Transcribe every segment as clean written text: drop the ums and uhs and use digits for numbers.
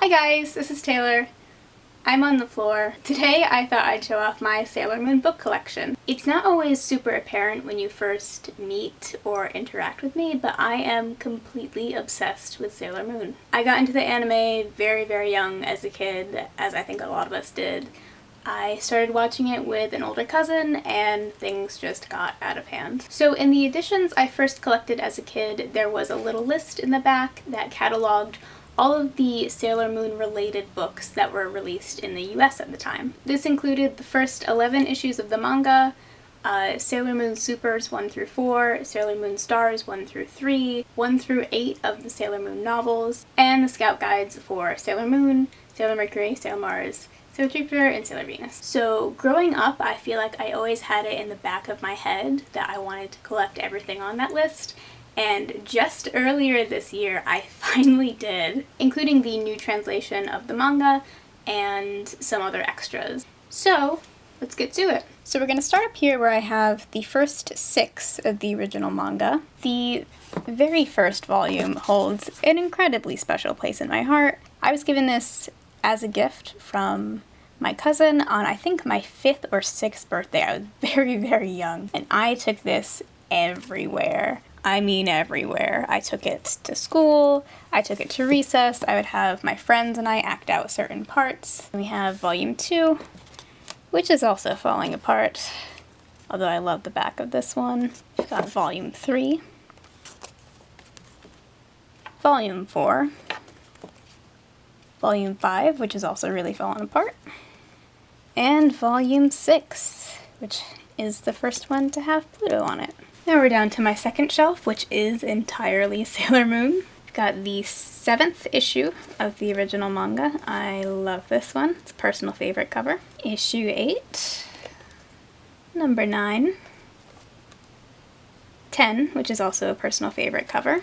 Hi guys, this is Taylor. I'm on the floor. Today I thought I'd show off my Sailor Moon book collection. It's not always super apparent when you first meet or interact with me, but I am completely obsessed with Sailor Moon. I got into the anime very young as a kid, as I think a lot of us did. I started watching it with an older cousin and things just got out of hand. So in the editions I first collected as a kid, there was a little list in the back that cataloged all of the Sailor Moon related books that were released in the US at the time. This included the first 11 issues of the manga, Sailor Moon Supers 1 through 4, Sailor Moon Stars 1 through 3, 1 through 8 of the Sailor Moon novels, and the scout guides for Sailor Moon, Sailor Mercury, Sailor Mars, Sailor Jupiter, and Sailor Venus. So growing up, I feel like I always had it in the back of my head that I wanted to collect everything on that list. And just earlier this year, I finally did, including the new translation of the manga and some other extras. So let's get to it. So we're going to start up here where I have the first 6 of the original manga. The very first volume holds an incredibly special place in my heart. I was given this as a gift from my cousin on, I think, my 5th or 6th birthday. I was very young, and I took this everywhere. I mean everywhere. I took it to school, I took it to recess, I would have my friends and I act out certain parts. We have volume 2, which is also falling apart, although I love the back of this one. We've got volume 3, volume 4, volume 5, which is also really falling apart, and volume 6, which is the first one to have Pluto on it. Now we're down to my second shelf, which is entirely Sailor Moon. I've got the 7th issue of the original manga. I love this one. It's a personal favorite cover. Issue 8, number 9, 10, which is also a personal favorite cover.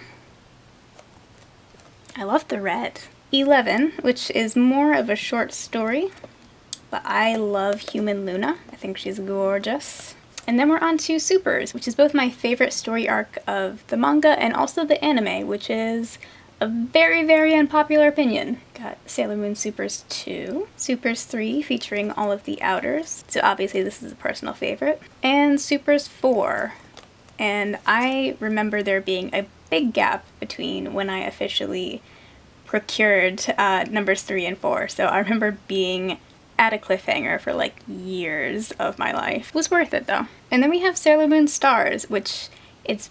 I love the red. 11, which is more of a short story, but I love Human Luna. I think she's gorgeous. And then we're on to Supers, which is both my favorite story arc of the manga and also the anime, which is a very unpopular opinion. Got Sailor Moon Supers 2, Supers 3 featuring all of the outers, so obviously this is a personal favorite, and Supers 4. And I remember there being a big gap between when I officially procured numbers 3 and 4, so I remember being at a cliffhanger for like years of my life. It was worth it though. And then we have Sailor Moon Stars, which it's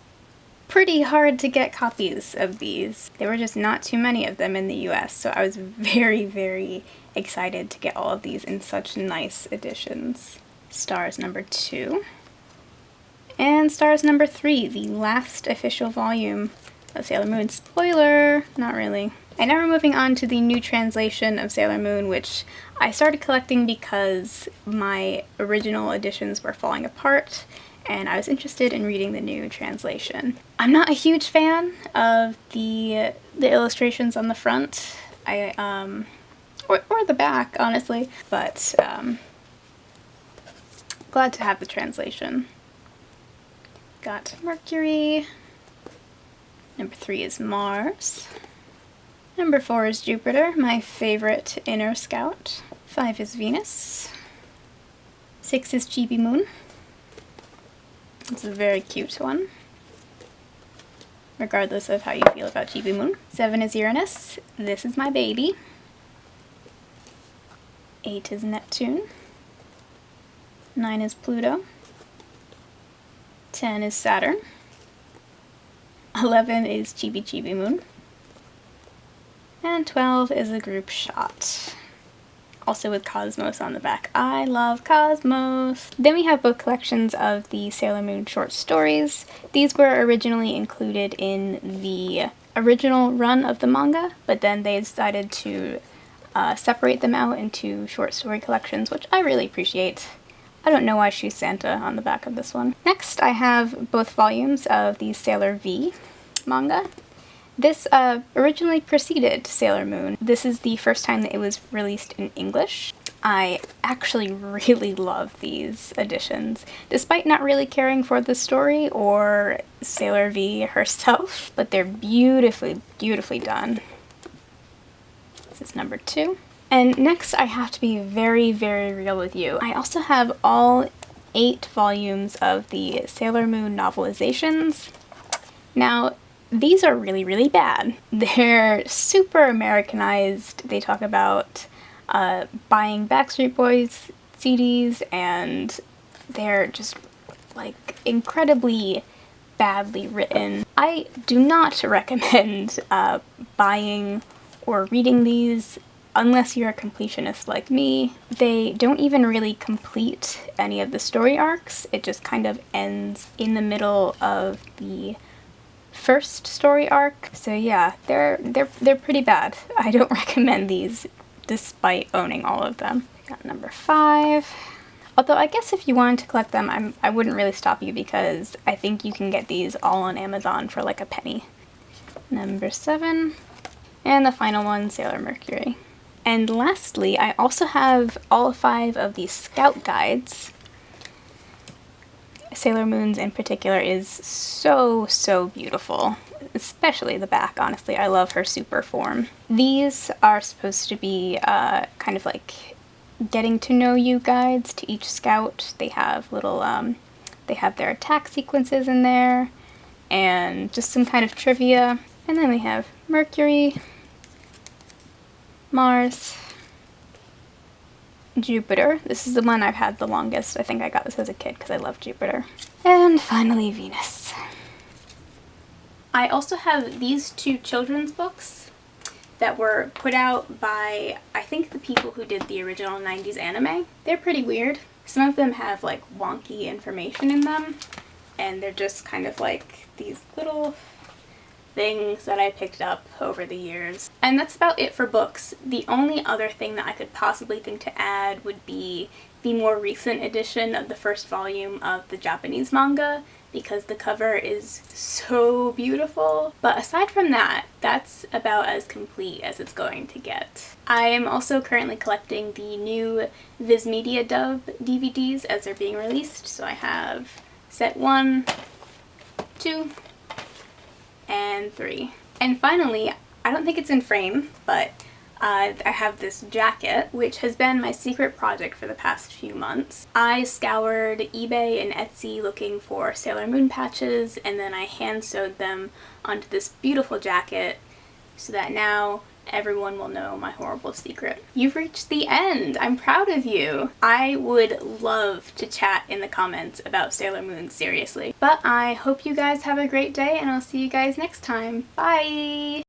pretty hard to get copies of these. There were just not too many of them in the US, so I was very excited to get all of these in such nice editions. Stars number 2. And Stars number 3, the last official volume of Sailor Moon. Spoiler! Not really. And now we're moving on to the new translation of Sailor Moon, which I started collecting because my original editions were falling apart, and I was interested in reading the new translation. I'm not a huge fan of the illustrations on the front, or the back, honestly, but glad to have the translation. Got Mercury. Number 3 is Mars. Number 4 is Jupiter, my favorite inner scout. 5 is Venus. 6 is Chibi Moon. It's a very cute one, regardless of how you feel about Chibi Moon. 7 is Uranus. This is my baby. 8 is Neptune. 9 is Pluto. 10 is Saturn. 11 is Chibi Moon. And 12 is a group shot, also with Cosmos on the back. I love Cosmos! Then we have both collections of the Sailor Moon short stories. These were originally included in the original run of the manga, but then they decided to separate them out into short story collections, which I really appreciate. I don't know why she's Santa on the back of this one. Next, I have both volumes of the Sailor V manga. This originally preceded Sailor Moon. This is the first time that it was released in English. I actually really love these editions, despite not really caring for the story or Sailor V herself, but they're beautifully done. This is number 2. And next I have to be very, very real with you. I also have all 8 volumes of the Sailor Moon novelizations. Now, these are really, really bad. They're super Americanized. They talk about buying Backstreet Boys CDs, and they're just like incredibly badly written. I do not recommend buying or reading these unless you're a completionist like me. They don't even really complete any of the story arcs. It just kind of ends in the middle of the first story arc. So yeah, they're pretty bad. I don't recommend these despite owning all of them. We got number 5. Although I guess if you wanted to collect them, I wouldn't really stop you because I think you can get these all on Amazon for like a penny. Number 7. And the final one, Sailor Mercury. And lastly, I also have all 5 of these scout guides. Sailor Moon's in particular is so, so beautiful. Especially the back, honestly. I love her super form. These are supposed to be kind of like getting to know you guides to each scout. They have little, they have their attack sequences in there, and just some kind of trivia. And then we have Mercury, Mars, Jupiter. This is the one I've had the longest. I think I got this as a kid because I love Jupiter. And finally, Venus. I also have these 2 children's books that were put out by, I think, the people who did the original 90s anime. They're pretty weird. Some of them have like wonky information in them, and they're just kind of like these little things that I picked up over the years. And that's about it for books. The only other thing that I could possibly think to add would be the more recent edition of the first volume of the Japanese manga, because the cover is so beautiful. But aside from that, that's about as complete as it's going to get. I am also currently collecting the new Viz Media dub DVDs as they're being released. So I have set 1, 2, and 3. And finally, I don't think it's in frame, but I have this jacket, which has been my secret project for the past few months. I scoured eBay and Etsy looking for Sailor Moon patches, and then I hand sewed them onto this beautiful jacket so that now everyone will know my horrible secret. You've reached the end! I'm proud of you! I would love to chat in the comments about Sailor Moon, seriously. But I hope you guys have a great day, and I'll see you guys next time. Bye!